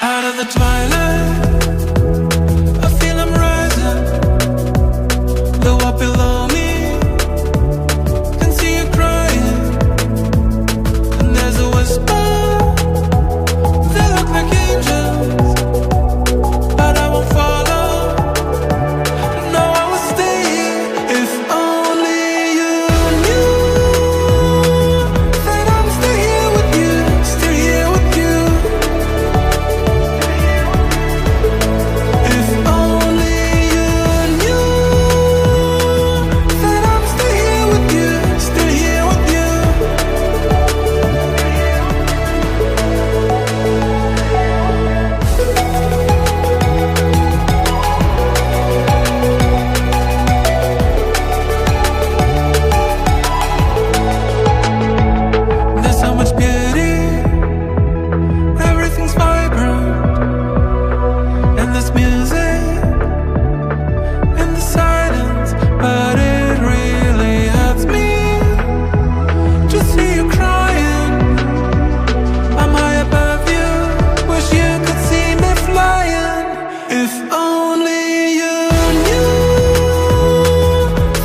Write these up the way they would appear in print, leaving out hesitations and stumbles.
Out of the twilight, I feel I'm rising. Low up below me, can see you crying. And there's a whisper, they look like angels, but I won't follow. No, I will stay here. If only you knew that I'm still here with you, still here with you. If only you knew that I'm still here with you, still here with you. There's so much beauty, everything's vibrant, and there's music in the silence, but it really hurts me to see you crying. I'm high above you, wish you could see me flying. If only you knew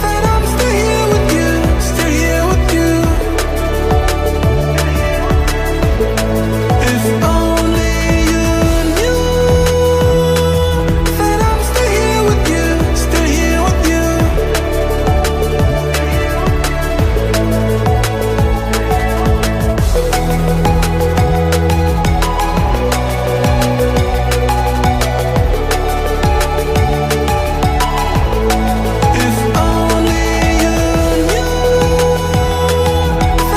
that I'm still here with you, still here with you. If only you knew that I'm still here with you, still here with you. If only you knew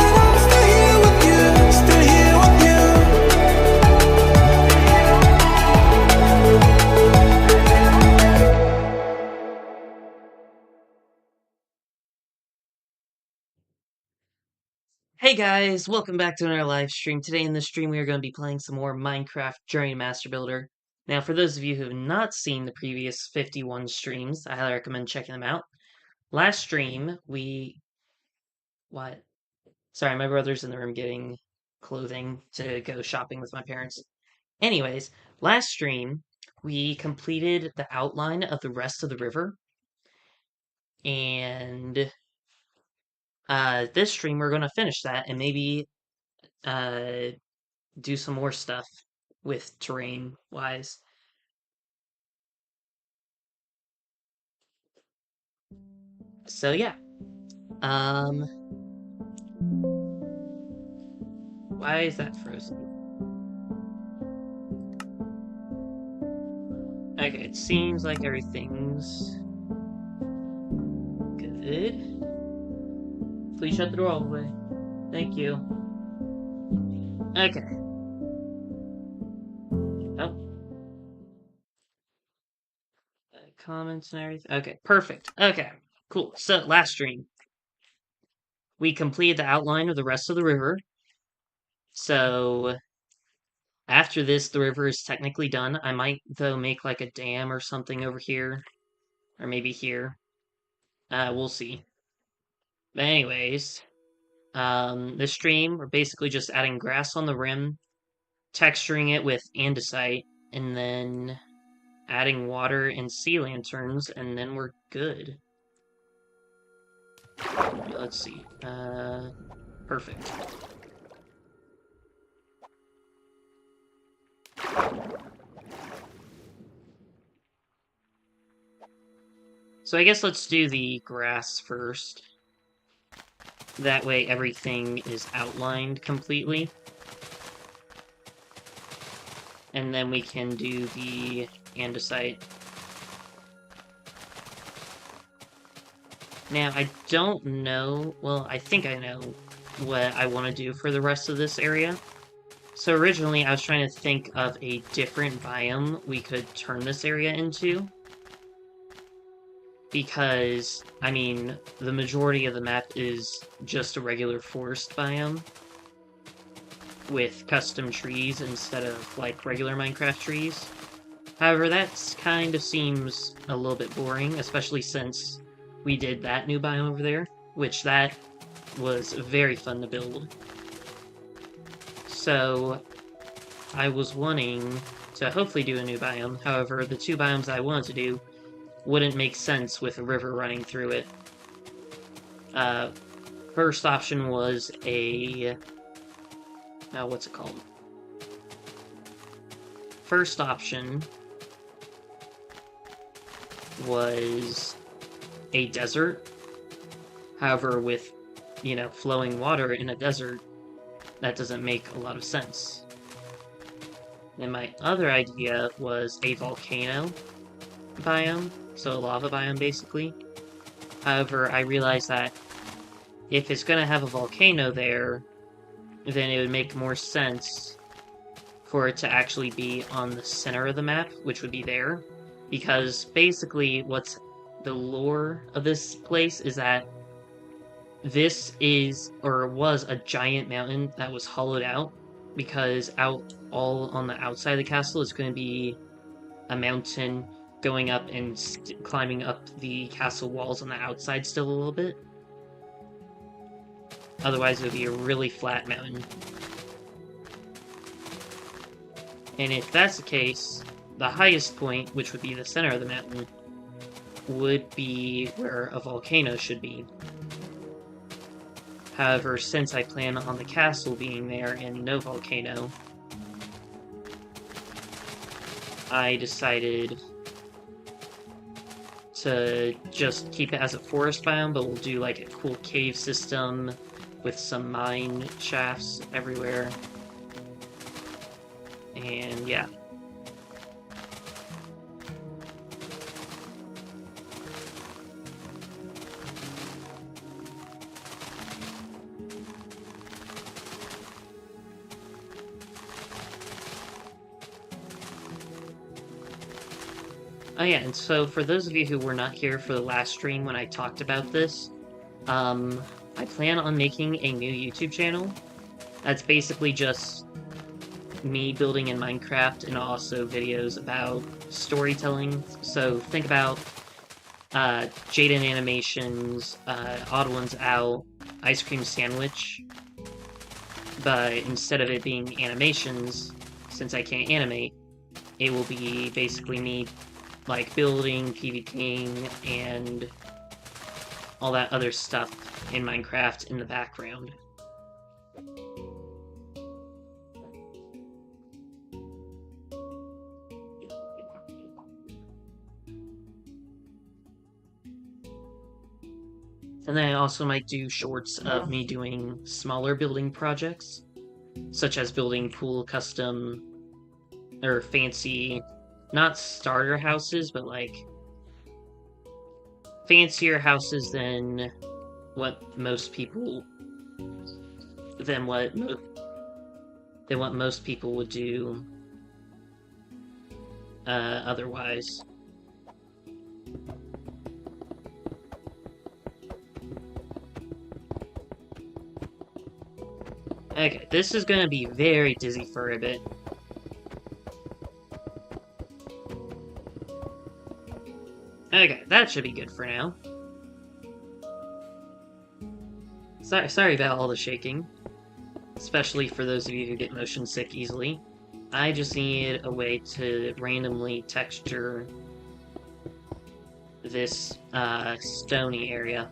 that I'm still here with you, still here with you. Hey guys, welcome back to another live stream. Today in this stream we are going to be playing some more Minecraft BagelMaster Builder. Now for those of you who have not seen the previous 51 streams, I highly recommend checking them out. Last stream What? Sorry, my brother's in the room getting clothing to go shopping with my parents. Anyways, last stream we completed the outline of the rest of the river, and this stream we're going to finish that and maybe do some more stuff with terrain wise. So yeah. Why is that frozen? Okay. Okay, it seems like everything's good. Please shut the door all the way. Thank you. Okay. Oh. Comments and everything. Okay, perfect. Okay, cool. So, last stream, we completed the outline of the rest of the river. So, after this, the river is technically done. I might, though, make like a dam or something over here. Or maybe here. We'll see. But anyways, this stream, we're basically just adding grass on the rim, texturing it with andesite, and then adding water and sea lanterns, and then we're good. Let's see. Perfect. So I guess let's do the grass first. That way everything is outlined completely. And then we can do the andesite. Now, I don't know... Well, I think I know what I want to do for the rest of this area. So originally, I was trying to think of a different biome we could turn this area into. Because, I mean, the majority of the map is just a regular forest biome with custom trees instead of, like, regular Minecraft trees. However, that kind of seems a little bit boring, especially since we did that new biome over there, which that was very fun to build. So, I was wanting to hopefully do a new biome. However, the two biomes I wanted to do wouldn't make sense with a river running through it. First option was a... what's it called? First option was a desert. However, with, you know, flowing water in a desert, that doesn't make a lot of sense. And my other idea was a volcano biome, so a lava biome basically. However, I realized that if it's gonna have a volcano there, then it would make more sense for it to actually be on the center of the map, which would be there. Because basically what's the lore of this place is that this is, or was, a giant mountain that was hollowed out, because all on the outside of the castle is going to be a mountain going up and climbing up the castle walls on the outside still a little bit. Otherwise, it would be a really flat mountain. And if that's the case, the highest point, which would be the center of the mountain, would be where a volcano should be. However, since I plan on the castle being there and no volcano, I decided to just keep it as a forest biome, but we'll do like a cool cave system with some mine shafts everywhere. And yeah. Oh yeah, and so for those of you who were not here for the last stream when I talked about this, I plan on making a new YouTube channel. That's basically just me building in Minecraft and also videos about storytelling. So think about Jaden Animations, Odd Ones Out, Ice Cream Sandwich, but instead of it being animations, since I can't animate, it will be basically me like building, PvPing, and all that other stuff in Minecraft in the background. And then I also might do shorts of me doing smaller building projects, such as building cool custom or fancy not starter houses, but like fancier houses than what most people than what than what most people would do otherwise. Okay, this is gonna be very dizzy for a bit. Okay, that should be good for now. Sorry about all the shaking, especially for those of you who get motion sick easily. I just need a way to randomly texture this stony area.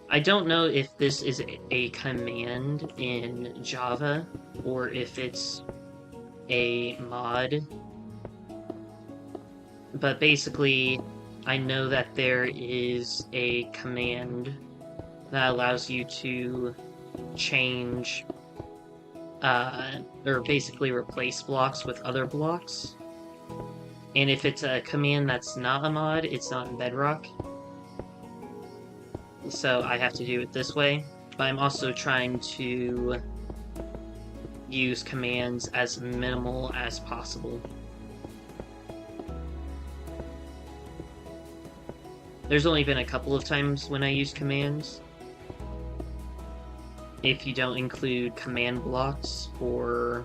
I don't know if this is a command in Java or if it's a mod, but basically I know that there is a command that allows you to change or basically replace blocks with other blocks. And if it's a command that's not a mod, it's not in Bedrock. So I have to do it this way. But I'm also trying to use commands as minimal as possible. There's only been a couple of times when I used commands. If you don't include command blocks for,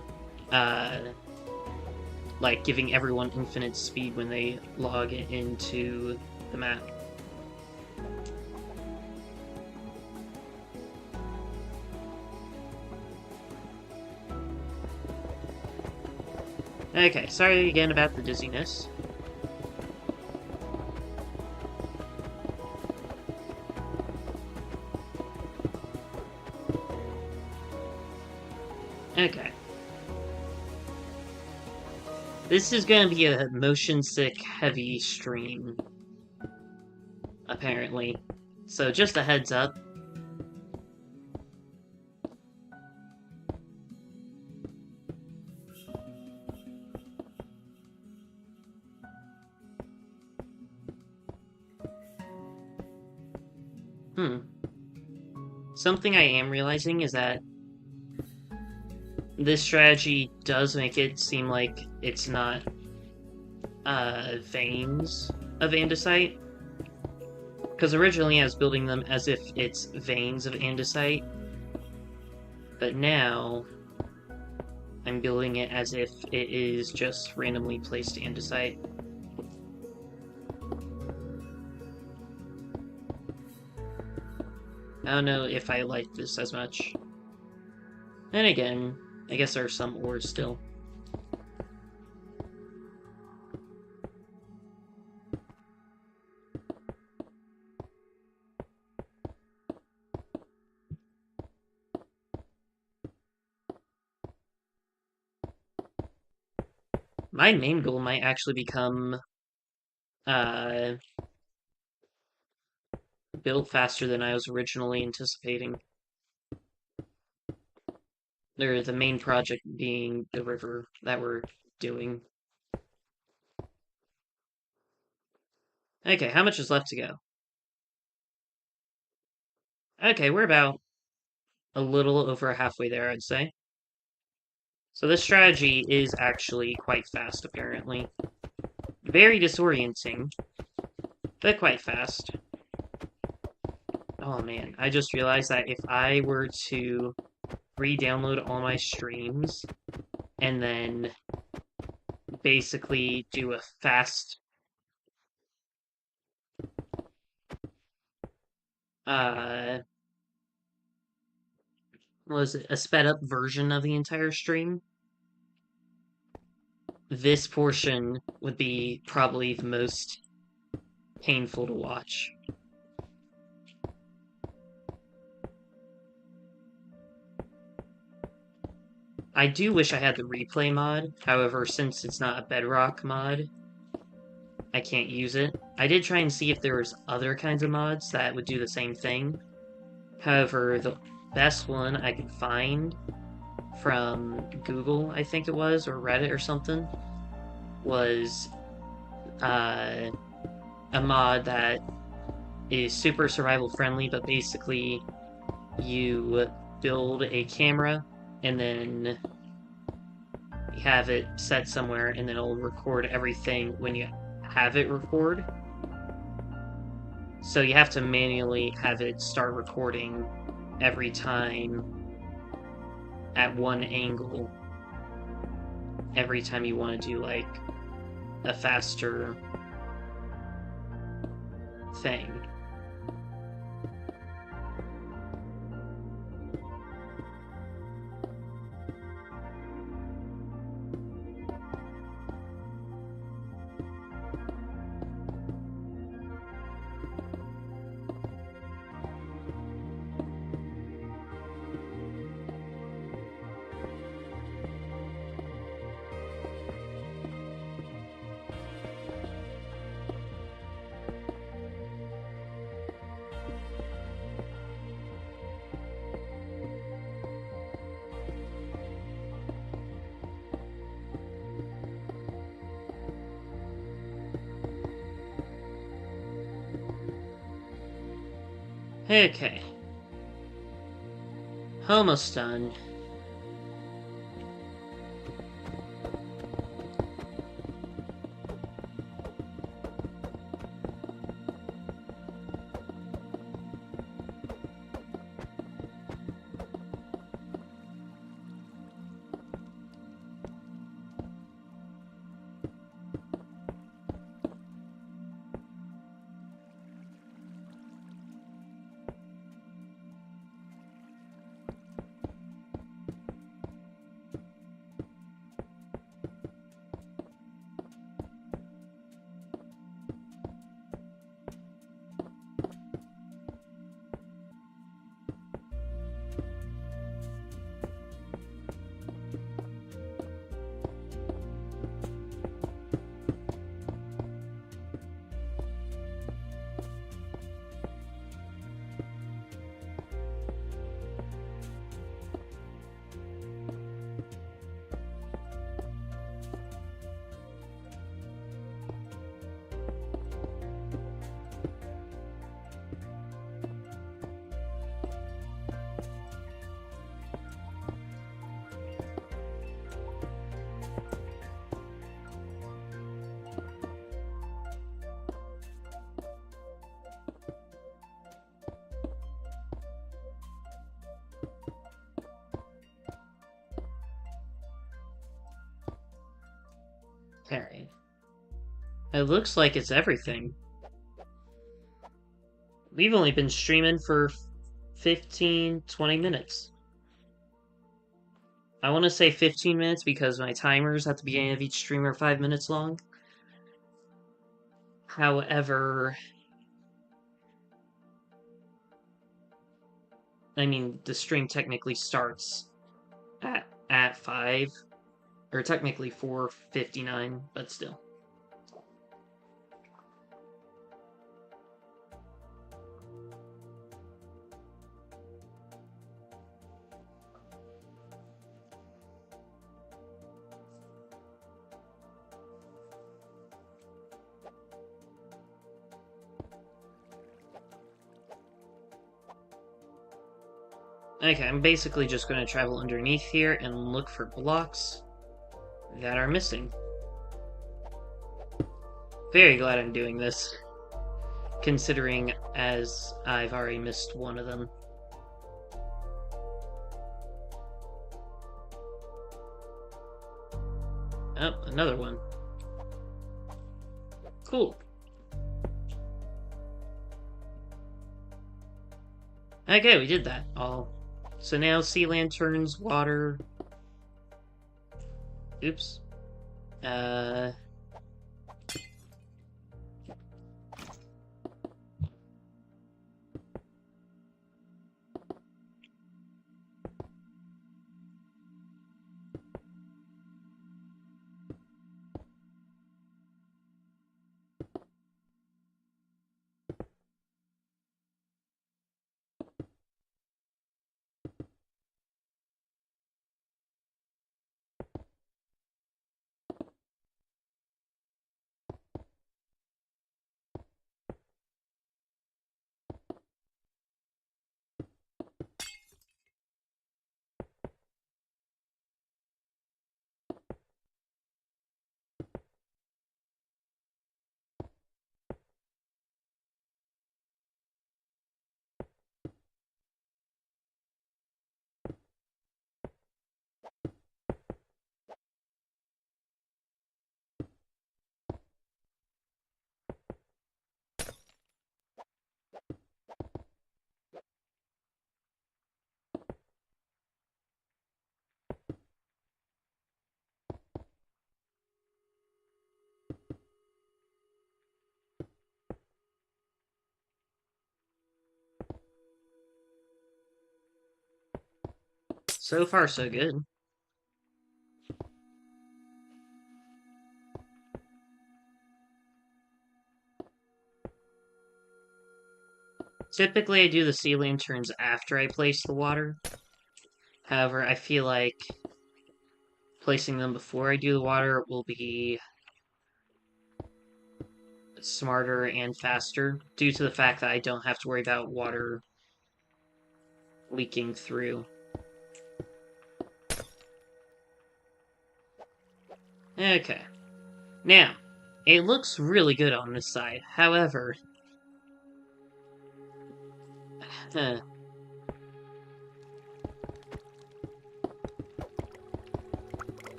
like giving everyone infinite speed when they log into the map. Okay, sorry again about the dizziness. Okay. This is gonna be a motion-sick heavy stream, apparently. So just a heads up. Something I am realizing is that this strategy does make it seem like it's not veins of andesite. Because originally I was building them as if it's veins of andesite. But now I'm building it as if it is just randomly placed andesite. I don't know if I like this as much. And again, I guess there are some ores still. My main goal might actually become build faster than I was originally anticipating. The main project being the river that we're doing. Okay, how much is left to go? Okay, we're about a little over halfway there, I'd say. So this strategy is actually quite fast, apparently. Very disorienting, but quite fast. Oh man, I just realized that if I were to re-download all my streams and then basically do a fast was it a sped up version of the entire stream, this portion would be probably the most painful to watch. I do wish I had the replay mod, however, since it's not a Bedrock mod, I can't use it. I did try and see if there was other kinds of mods that would do the same thing. However, the best one I could find from Google, I think it was, or Reddit or something, was uh, a mod that is super survival friendly, but basically you build a camera and then you have it set somewhere and then it'll record everything when you have it record. So you have to manually have it start recording every time at one angle every time you want to do like a faster thing. Okay. Almost done. Okay. It looks like it's everything. We've only been streaming for 15, 20 minutes. I want to say 15 minutes because my timers at the beginning of each stream are 5 minutes long. However, I mean, the stream technically starts at 5, or technically 4:59, but still. Okay, I'm basically just going to travel underneath here and look for blocks that are missing. Very glad I'm doing this, considering as I've already missed one of them. Oh, another one. Cool. Okay, we did that all. So now sea lanterns, water. Oops. Uh... So far, so good. Typically, I do the sea lanterns after I place the water. However, I feel like placing them before I do the water will be smarter and faster due to the fact that I don't have to worry about water leaking through. Okay. Now, it looks really good on this side. However,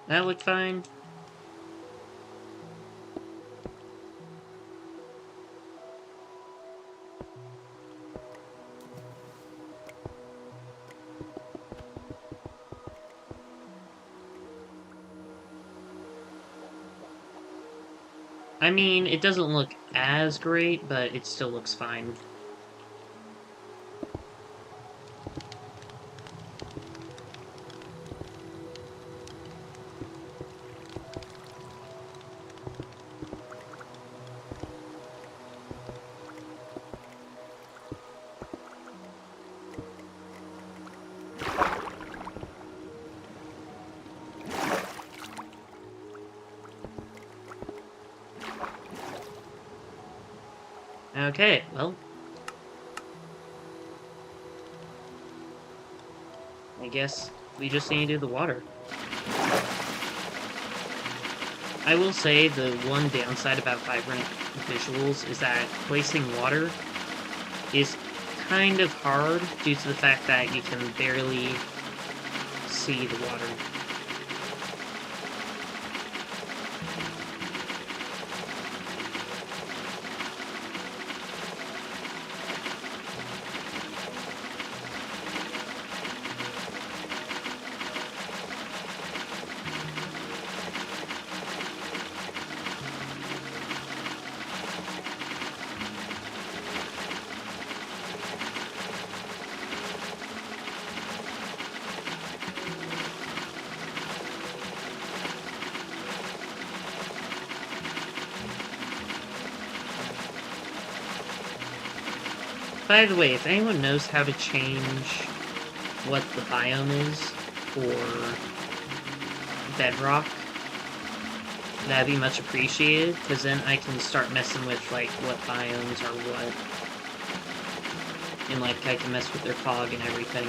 that looked fine. I mean, it doesn't look as great, but it still looks fine. Okay, well, I guess we just need to do the water. I will say the one downside about Vibrant Visuals is that placing water is kind of hard due to the fact that you can barely see the water. By the way, if anyone knows how to change what the biome is for Bedrock, that'd be much appreciated, because then I can start messing with, like, what biomes are what. And, like, I can mess with their fog and everything.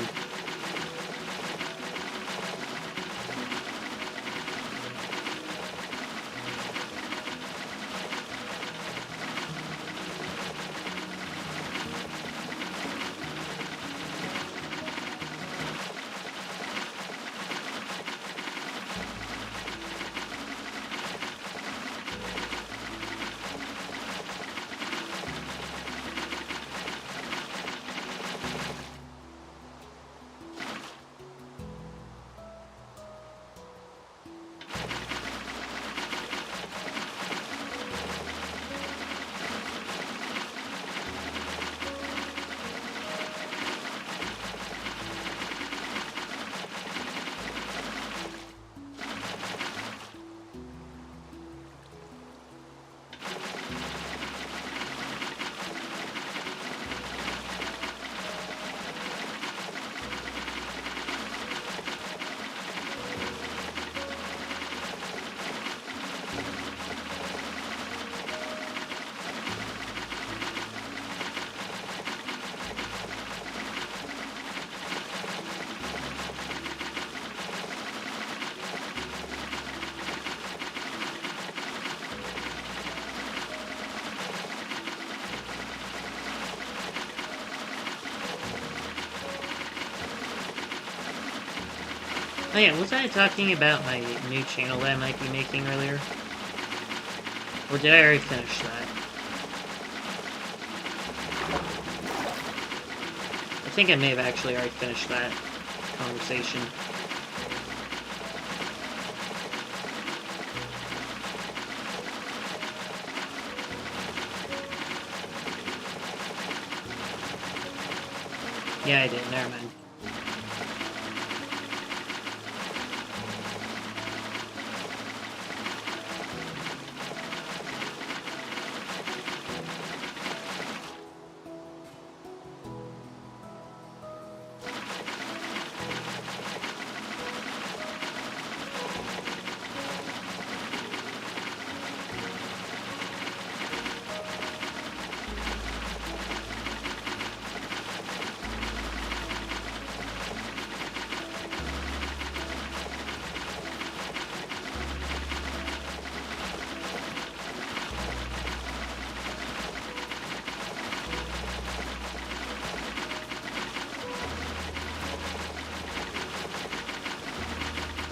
Oh yeah, was I talking about my new channel that I might be making earlier? Or did I already finish that? think I may have actually already finished that conversation. Yeah, I did. Never mind.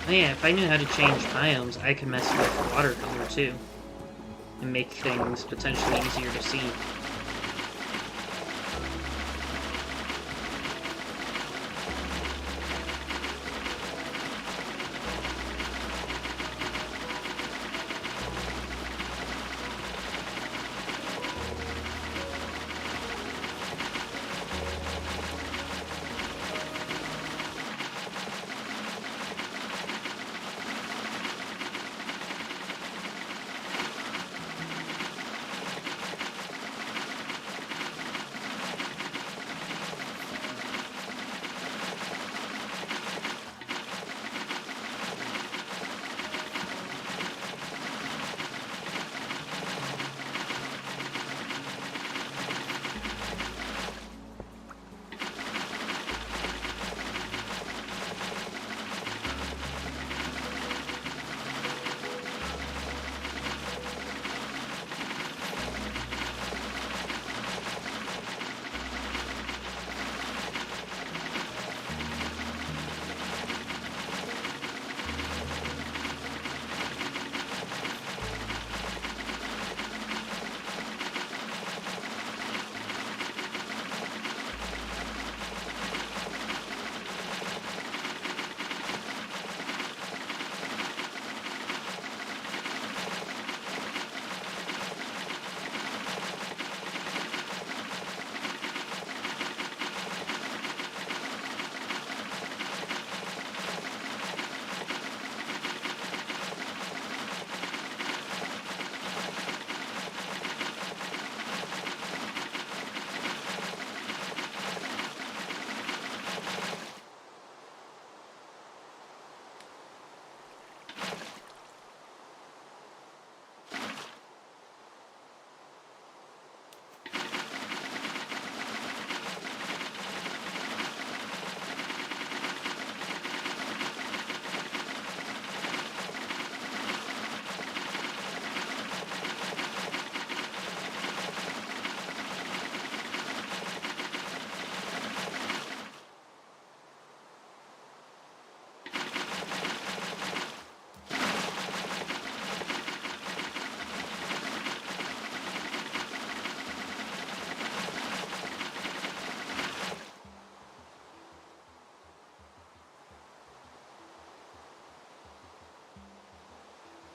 Oh yeah, if I knew how to change biomes, I could mess with water color too. And make things potentially easier to see.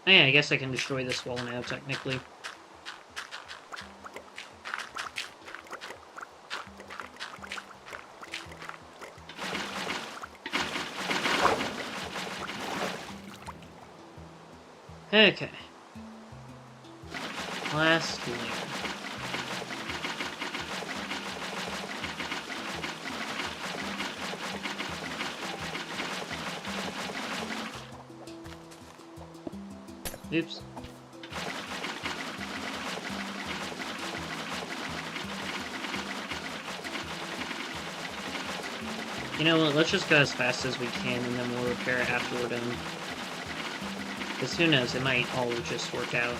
Oh yeah, I guess I can destroy this wall now, technically. Okay. Last layer. Oops. You know what, let's just go as fast as we can and then we'll repair it after we're done. Because who knows, it might all just work out.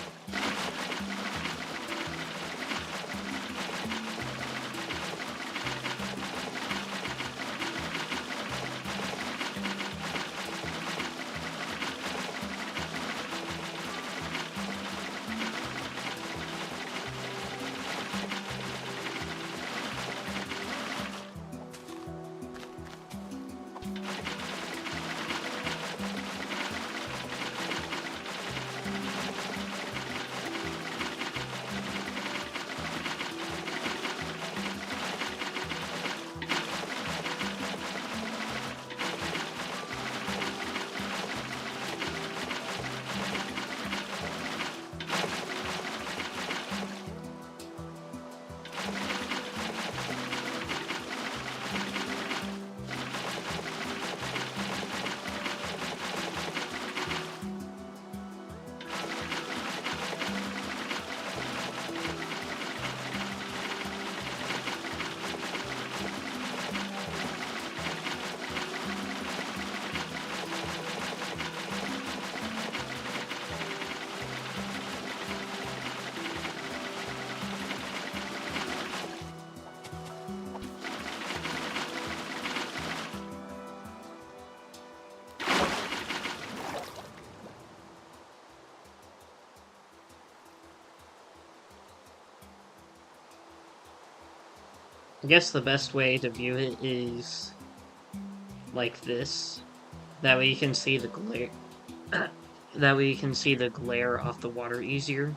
I guess the best way to view it is like this. That way you can see the glare. That way you can see the glare off the water easier.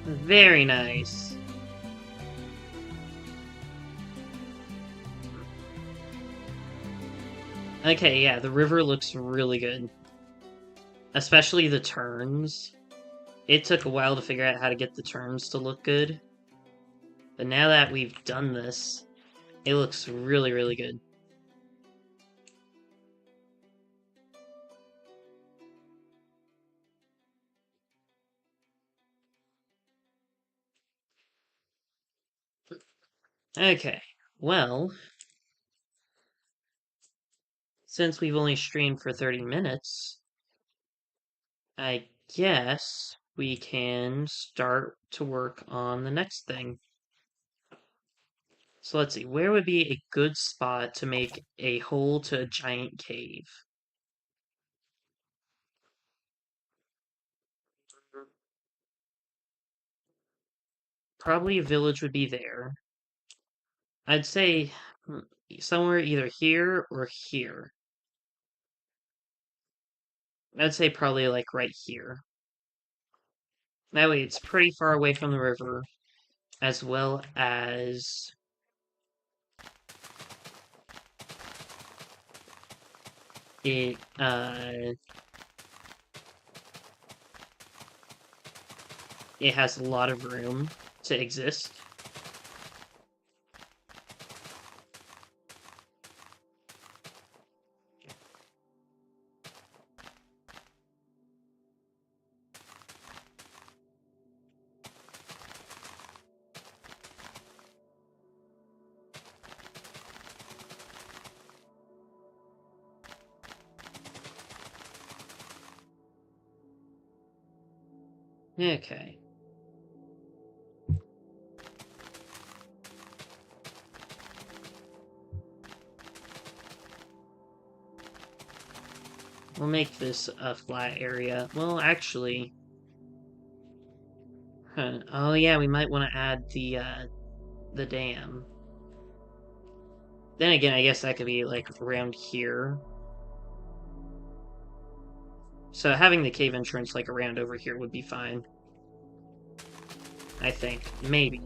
Very nice. Okay, yeah, the river looks really good. Especially the turns. It took a while to figure out how to get the turns to look good. But now that we've done this, it looks really, really good. Okay, well, since we've only streamed for 30 minutes, I guess we can start to work on the next thing. So let's see, where would be a good spot to make a hole to a giant cave? Probably a village would be there. I'd say somewhere either here or here. I'd say probably like right here. That way it's pretty far away from the river, as well as it it has a lot of room to exist. Okay. We'll make this a flat area. Well, actually... Oh yeah, we might want to add the dam. Then again, I guess that could be, like, around here. So having the cave entrance, like, around over here would be fine. I think. Maybe.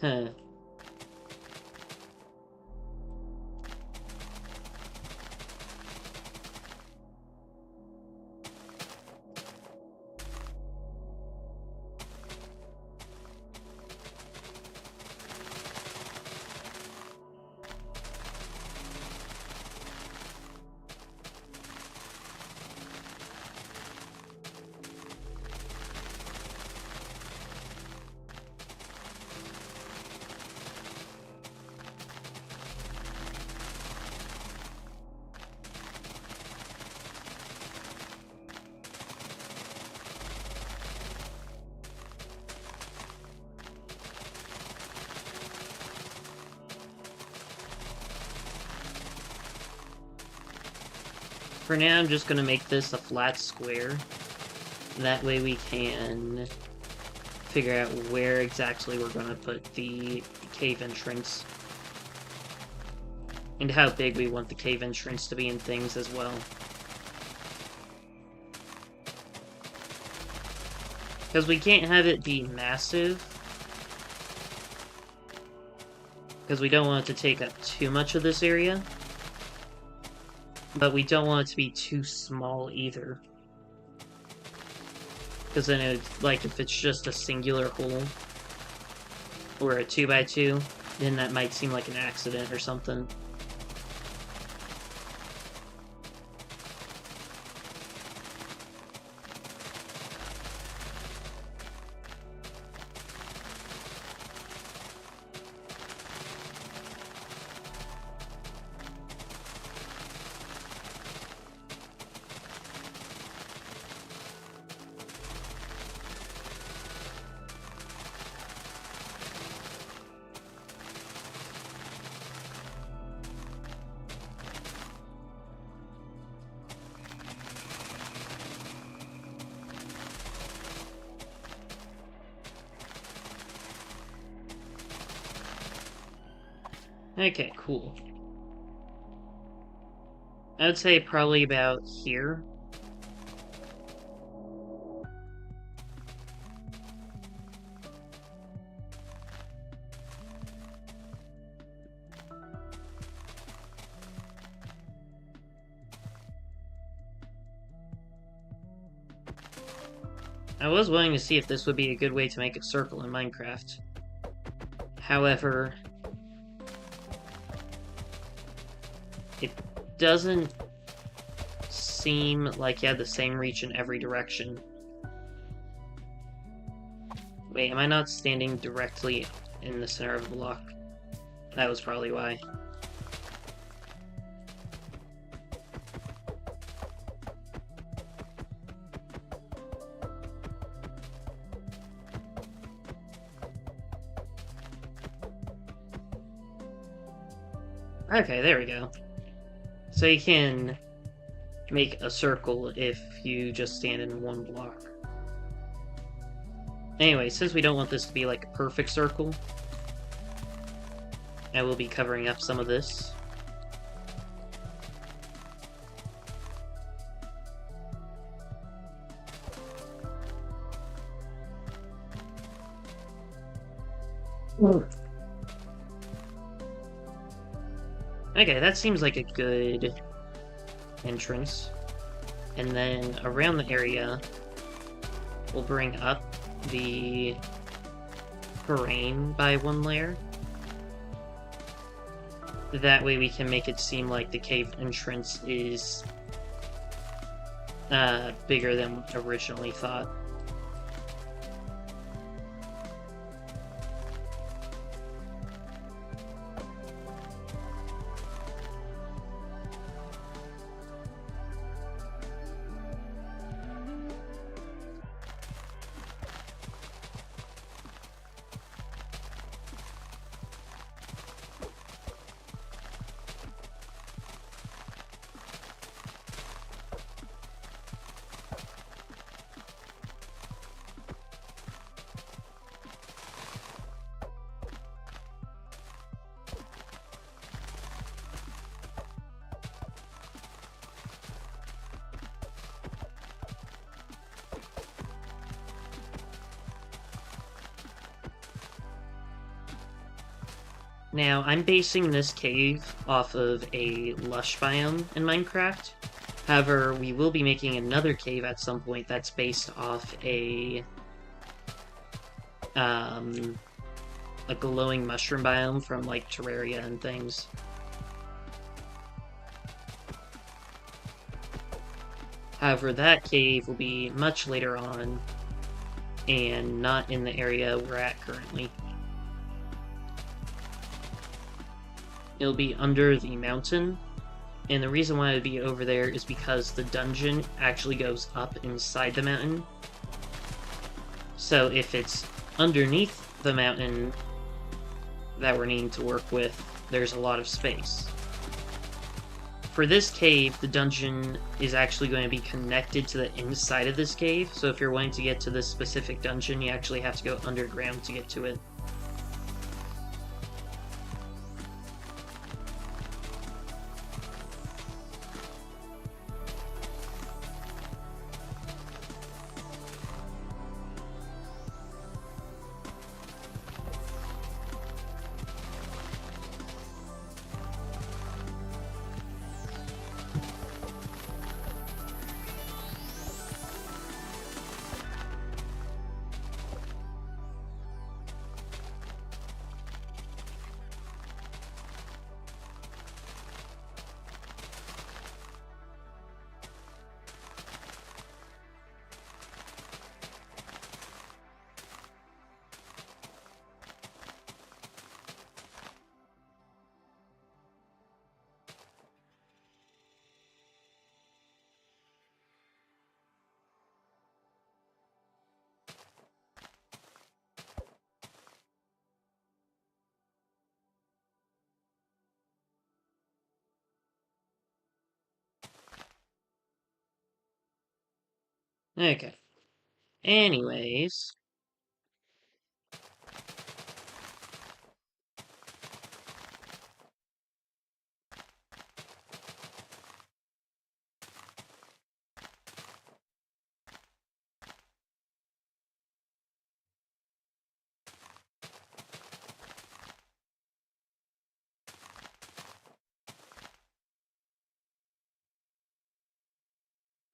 Huh. For now, I'm just gonna make this a flat square. That way we can figure out where exactly we're gonna put the cave entrance. And how big we want the cave entrance to be and things as well. Because we can't have it be massive. Because we don't want it to take up too much of this area. But we don't want it to be too small either. Because then it would, like, if it's just a singular hole, or a 2x2, then that might seem like an accident or something. Okay, cool. I would say probably about here. I was willing to see if this would be a good way to make a circle in Minecraft. However, it doesn't seem like you had the same reach in every direction. Wait, am I not standing directly in the center of the block? That was probably why. Okay, there we go. So you can make a circle if you just stand in one block. Anyway, since we don't want this to be like a perfect circle, I will be covering up some of this. Okay, that seems like a good entrance. And then around the area, we'll bring up the terrain by one layer. That way we can make it seem like the cave entrance is bigger than originally thought. Now, I'm basing this cave off of a lush biome in Minecraft. However, we will be making another cave at some point that's based off a glowing mushroom biome from, like, Terraria and things. However, that cave will be much later on, and not in the area we're at currently. It'll be under the mountain, and the reason why it would be over there is because the dungeon actually goes up inside the mountain. So if it's underneath the mountain that we're needing to work with, there's a lot of space. for this cave, the dungeon is actually going to be connected to the inside of this cave, so if you're wanting to get to this specific dungeon, you actually have to go underground to get to it. Okay. Anyways.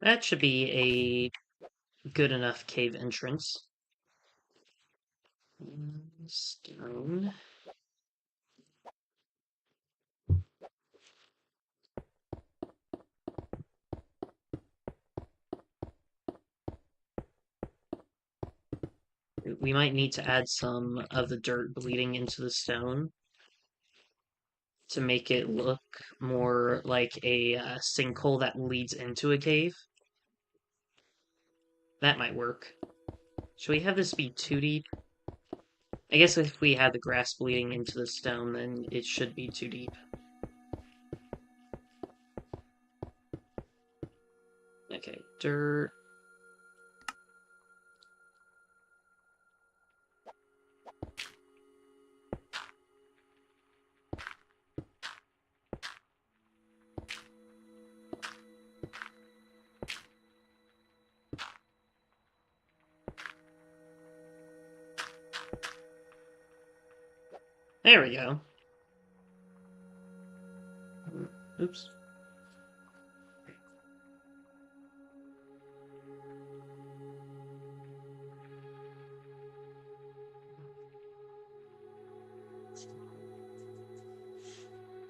That should be a good enough cave entrance. Stone. We might need to add some of the dirt bleeding into the stone to make it look more like a sinkhole that leads into a cave. That might work. Should we have this be too deep? I guess if we had the grass bleeding into the stone, then it should be too deep. Okay, dirt. There we go. Oops.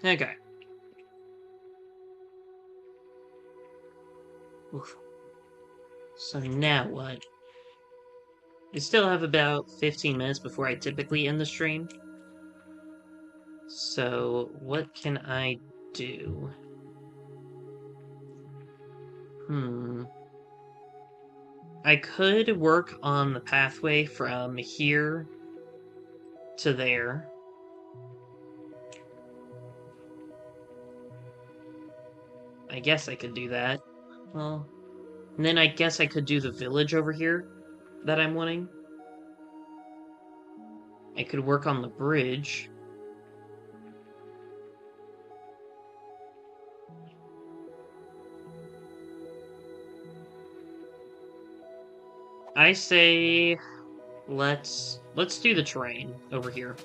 Okay. Oof. So now what? We still have about 15 minutes before I typically end the stream. So, what can I do? I could work on the pathway from here to there. I guess I could do that. Well, and then I guess I could do the village over here that I'm wanting. I could work on the bridge. I say let's do the terrain over here.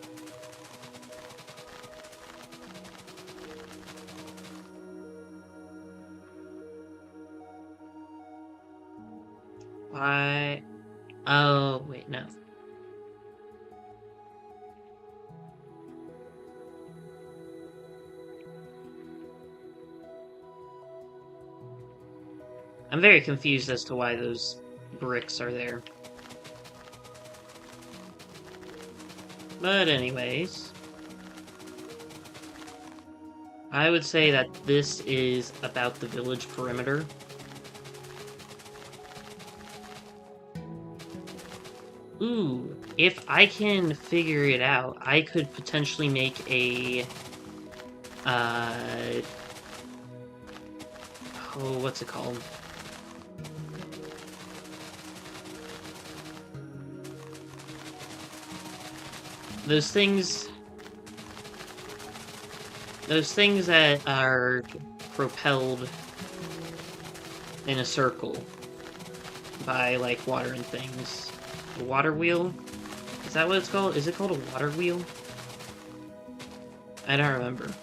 Oh, wait, no. I'm very confused as to why those bricks are there. But anyways, I would say that this is about the village perimeter. Ooh, if I can figure it out, I could potentially make a, Oh, what's it called? Those things that are propelled in a circle by, like, water and things. A water wheel? Is that what it's called? Is it called a water wheel? I don't remember.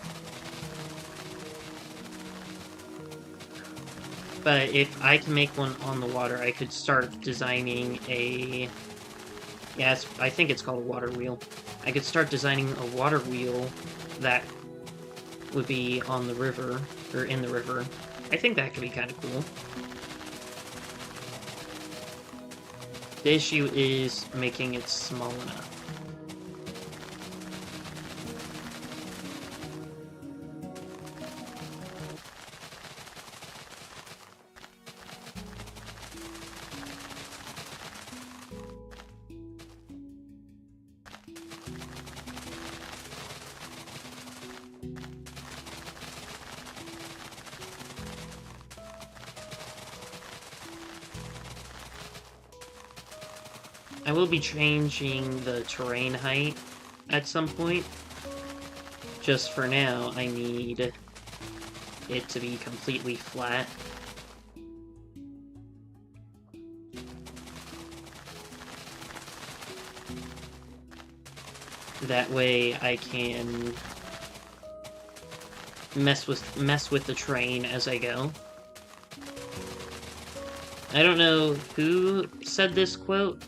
But if I can make one on the water, I could start designing a... Yeah, I think it's called a water wheel. I could start designing a water wheel that would be on the river, or in the river. I think that could be kind of cool. The issue is making it small enough. I will be changing the terrain height at some point. Just for now, I need it to be completely flat. That way I can mess with the terrain as I go. I don't know who said this quote,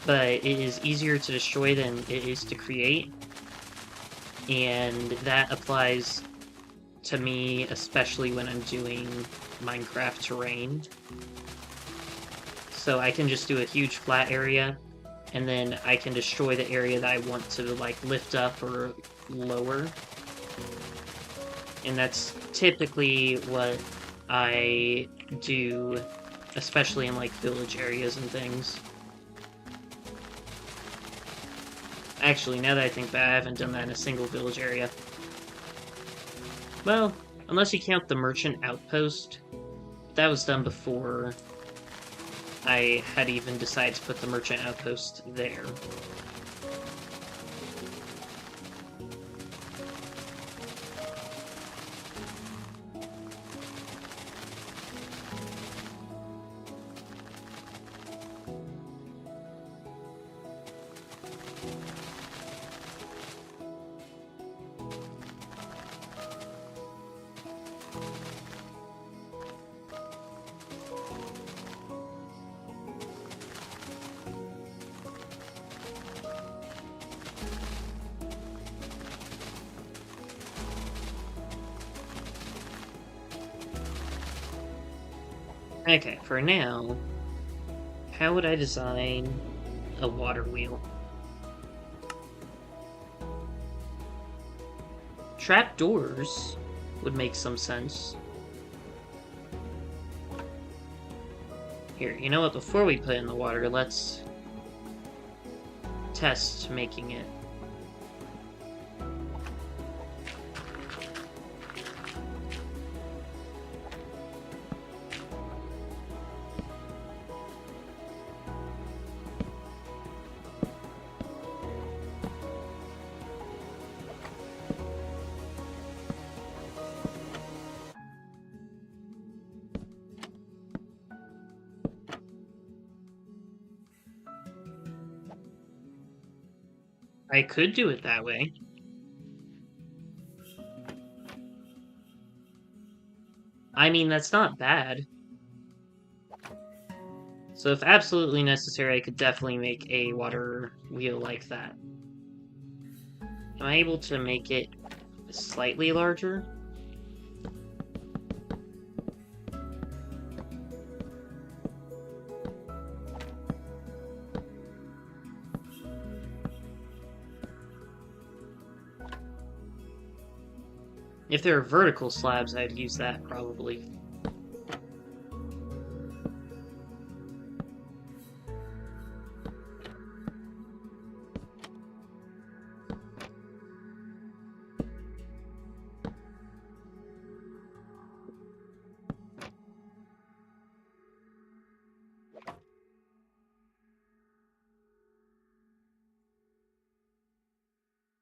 but it is easier to destroy than it is to create. And that applies to me, especially when I'm doing Minecraft terrain. So I can just do a huge flat area, and then I can destroy the area that I want to, like, lift up or lower. And that's typically what I do, especially in, like, village areas and things. Actually, now that I think about it, I haven't done that in a single village area. Well, unless you count the merchant outpost. That was done before I had even decided to put the merchant outpost there. Okay, for now, how would I design a water wheel? Trapdoors would make some sense. Here, you know what? Before we put it in the water, let's test making it. I could do it that way. I mean, that's not bad. So if absolutely necessary, I could definitely make a water wheel like that. Am I able to make it slightly larger? If there are vertical slabs, I'd use that probably.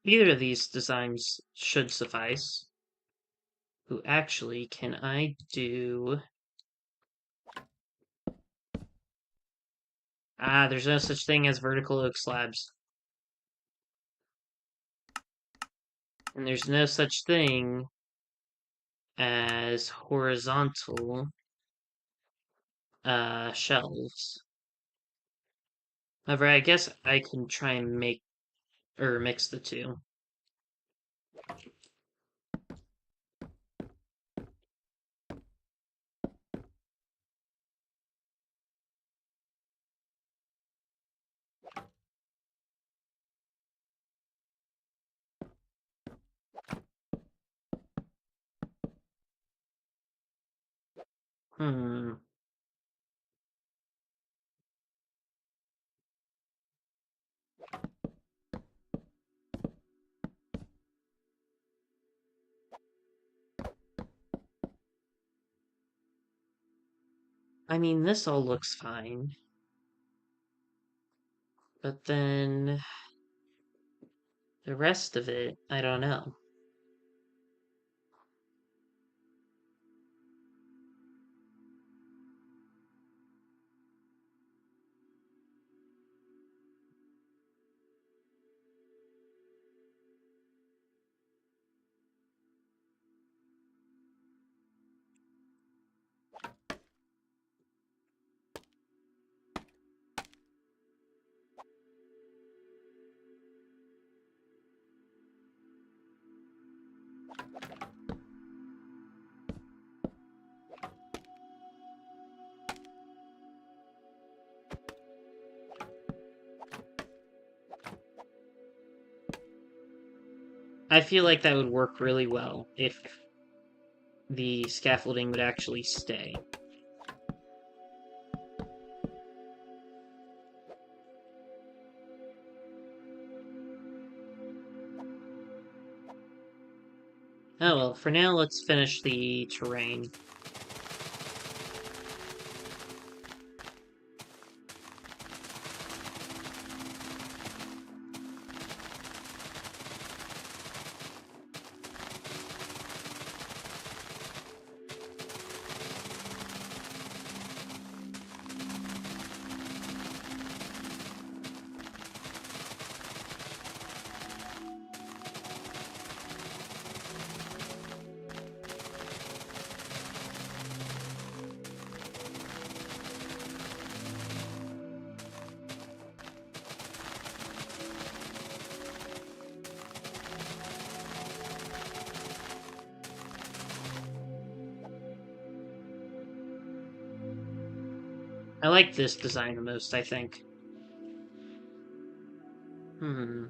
Either of these designs should suffice. Ooh, actually, can I do... Ah, there's no such thing as vertical oak slabs. And there's no such thing as horizontal shelves. However, I guess I can try and make or mix the two. Hmm. I mean, this all looks fine. But then the rest of it, I don't know. I feel like that would work really well if the scaffolding would actually stay. Oh well, for now, let's finish the terrain. I like this design the most, I think. Hmm.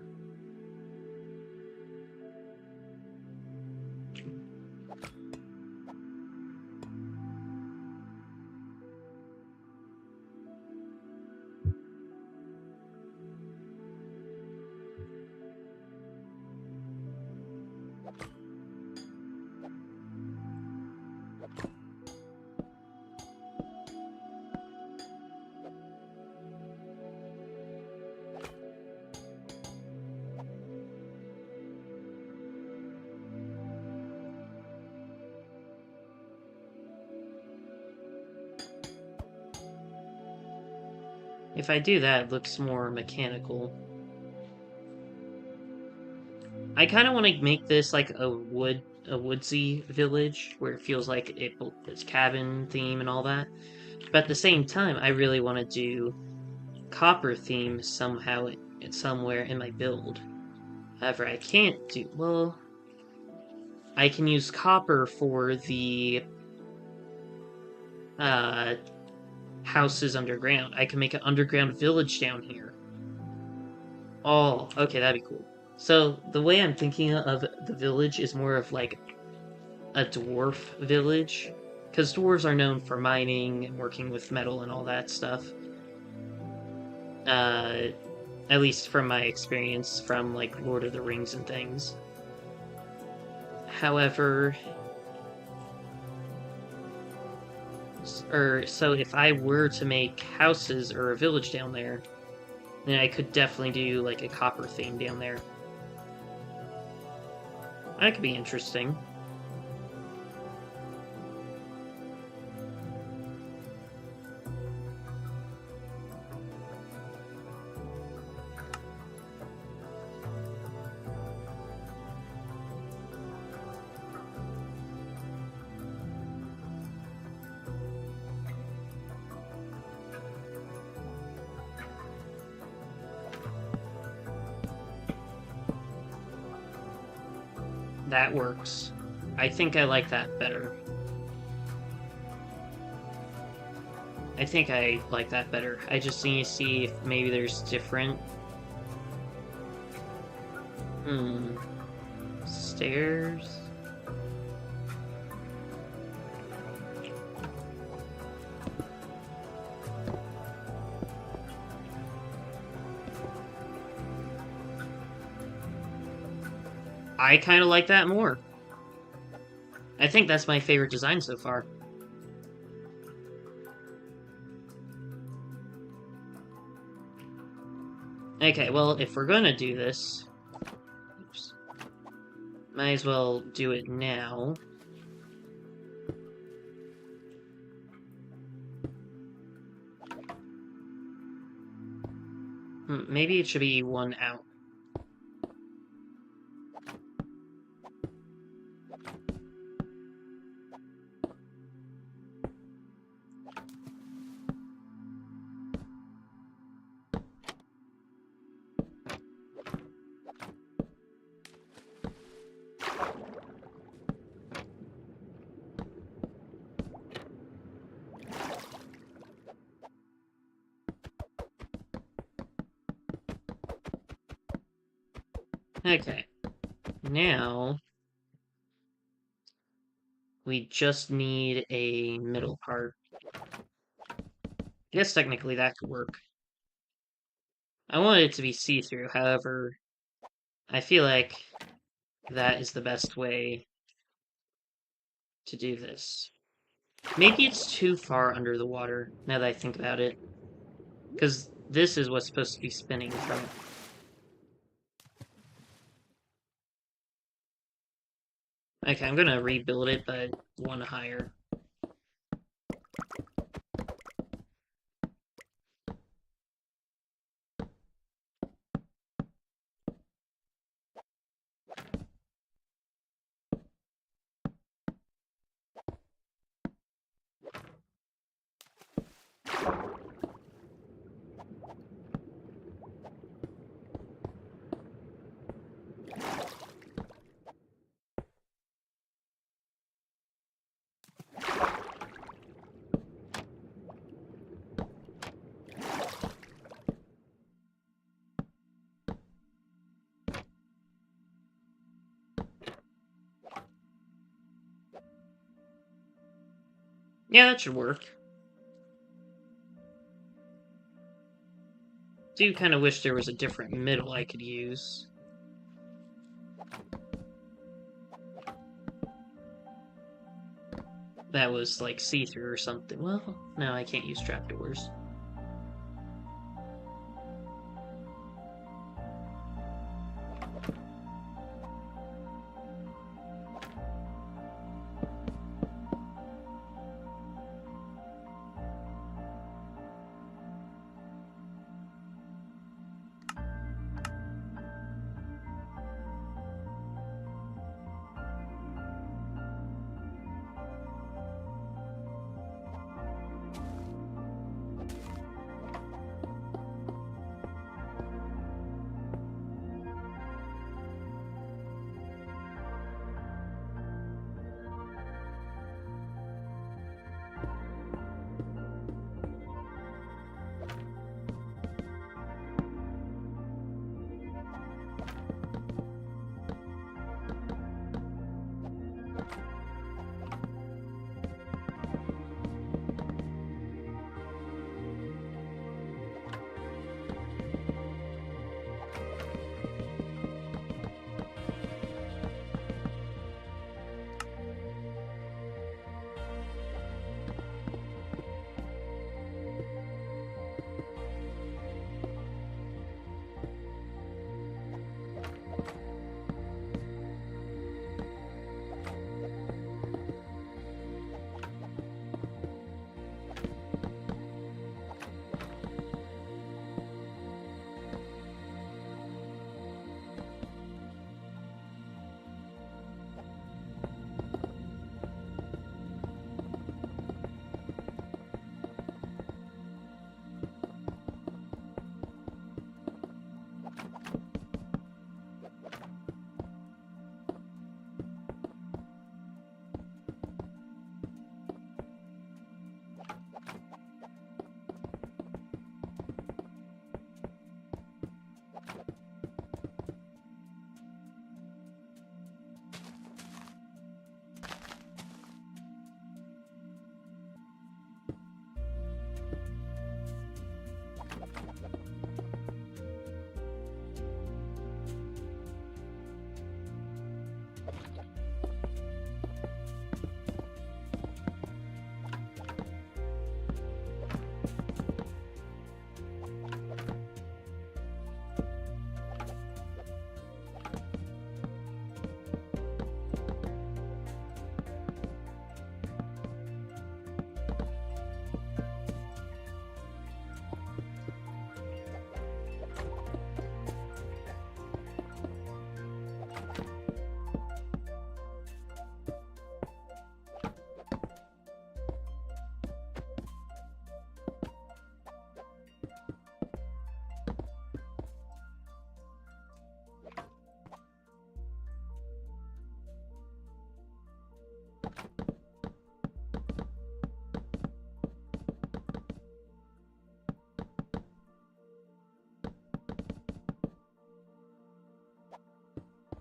If I do that, it looks more mechanical. I kind of want to make this like a woodsy village where it feels like it's cabin theme and all that. But at the same time, I really want to do copper theme somehow somewhere in my build. However, I can't do well. I can use copper for the uh, houses underground. I can make an underground village down here. Oh, okay, that'd be cool. So the way I'm thinking of the village is more of like a dwarf village, because dwarves are known for mining and working with metal and all that stuff. Uh, at least from my experience from like Lord of the Rings and things. However, so if I were to make houses or a village down there, then I could definitely do like a copper theme down there. That could be interesting. That works. I think I like that better. I think I like that better. I just need to see if maybe there's different... Stairs? I kind of like that more. I think that's my favorite design so far. Okay, well, if we're gonna do this... Oops. Might as well do it now. Maybe it should be one out. Okay. Now... we just need a middle part. I guess technically that could work. I want it to be see-through, however, I feel like that is the best way to do this. Maybe it's too far under the water, now that I think about it. Because this is what's supposed to be spinning from it. Okay, I'm gonna rebuild it, but one higher. Yeah, that should work. Do kind of wish there was a different middle I could use. That was like see-through or something. Well, no, I can't use trapdoors.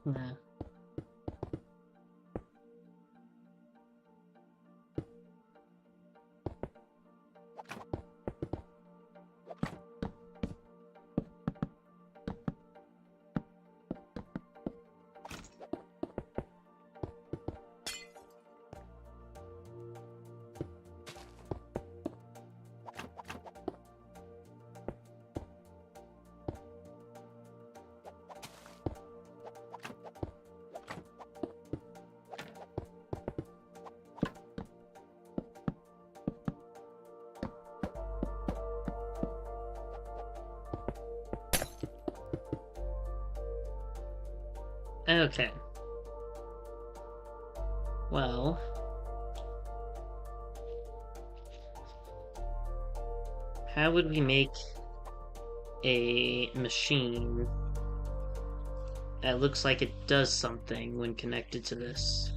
Yeah. Okay. Well, how would we make a machine that looks like it does something when connected to this?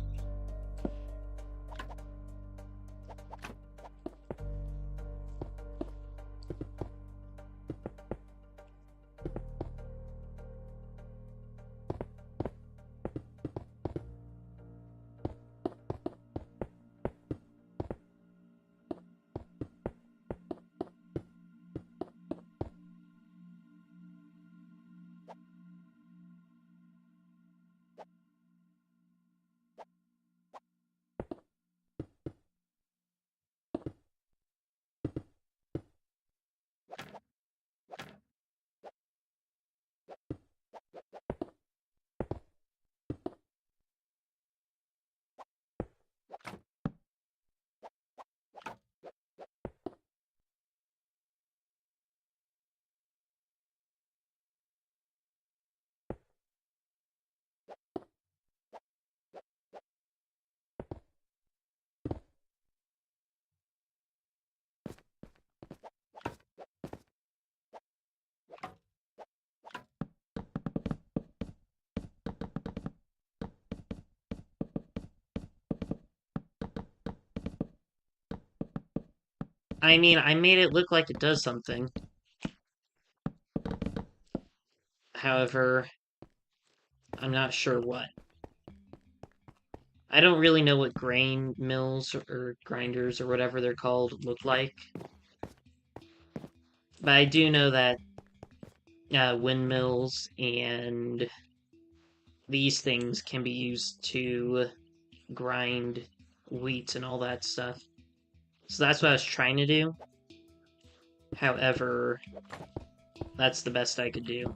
I mean, I made it look like it does something. However, I'm not sure what. I don't really know what grain mills or grinders or whatever they're called look like. But I do know that windmills and these things can be used to grind wheat and all that stuff. So that's what I was trying to do. However, that's the best I could do.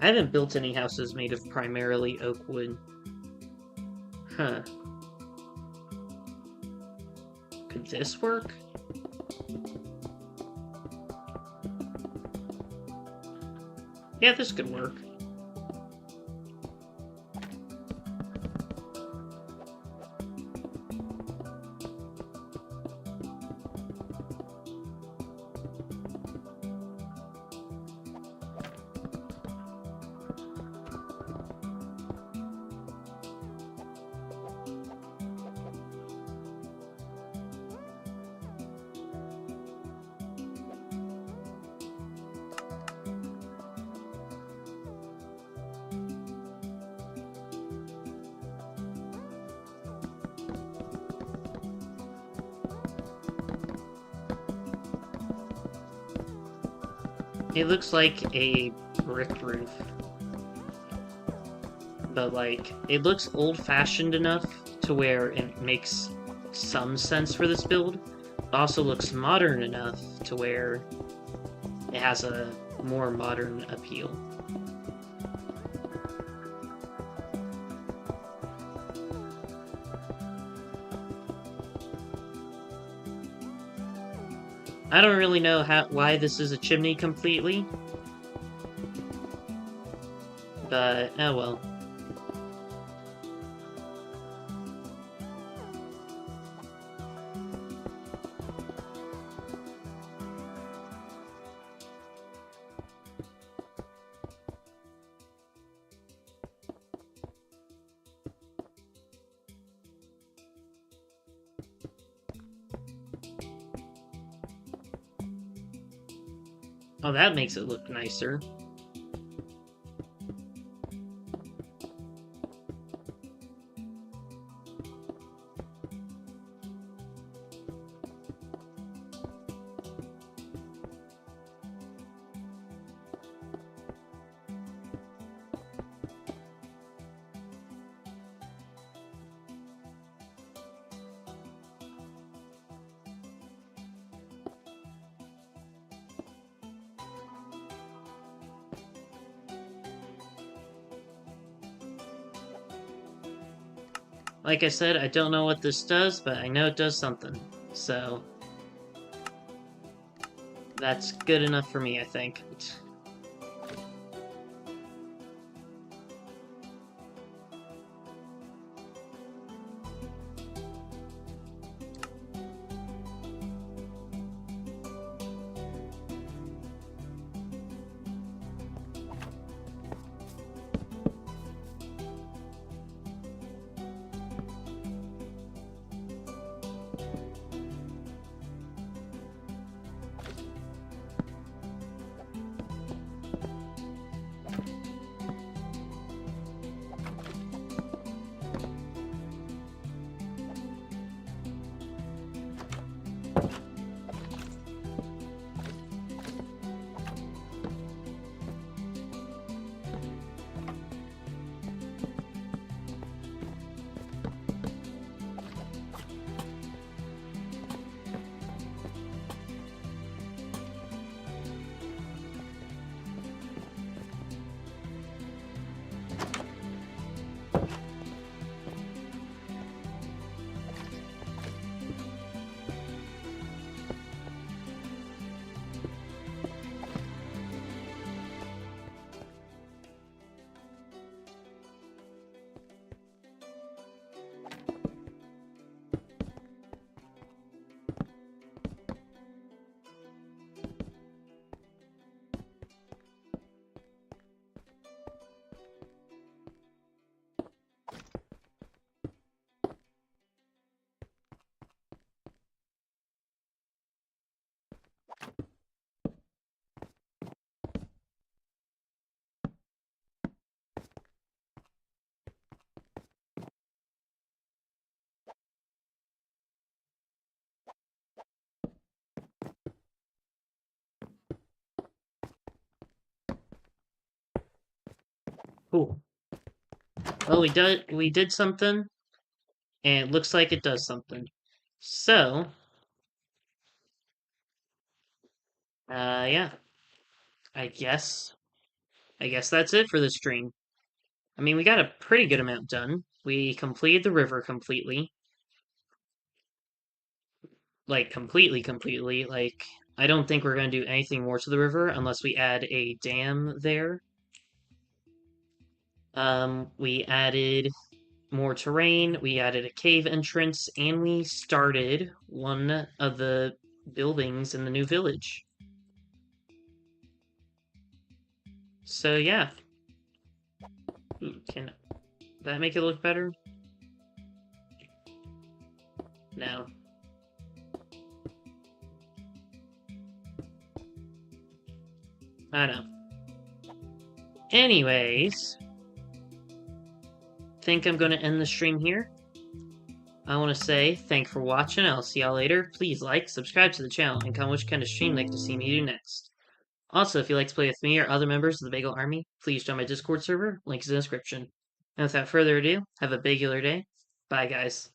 I haven't built any houses made of primarily oak wood. Huh. Could this work? Yeah, this could work. It looks like a brick roof. But, like, it looks old-fashioned enough to where it makes some sense for this build. It also looks modern enough to where it has a more modern appeal. I don't really know why this is a chimney completely, but oh well. Oh, that makes it look nicer. Like I said, I don't know what this does, but I know it does something. So, that's good enough for me, I think. Cool. Well, we did something, and it looks like it does something. So, yeah. I guess that's it for the stream. I mean, we got a pretty good amount done. We completed the river completely. Like, completely. Like, I don't think we're going to do anything more to the river unless we add a dam there. We added more terrain, we added a cave entrance, and we started one of the buildings in the new village. So, yeah. Ooh, can that make it look better? No. I know. Anyways, think I'm going to end the stream here. I want to say thanks for watching. I'll see y'all later. Please like, subscribe to the channel, and comment which kind of stream you'd like to see me do next. Also, if you'd like to play with me or other members of the Bagel Army, please join my Discord server, links in the description. And without further ado, have a bagular day. Bye, guys.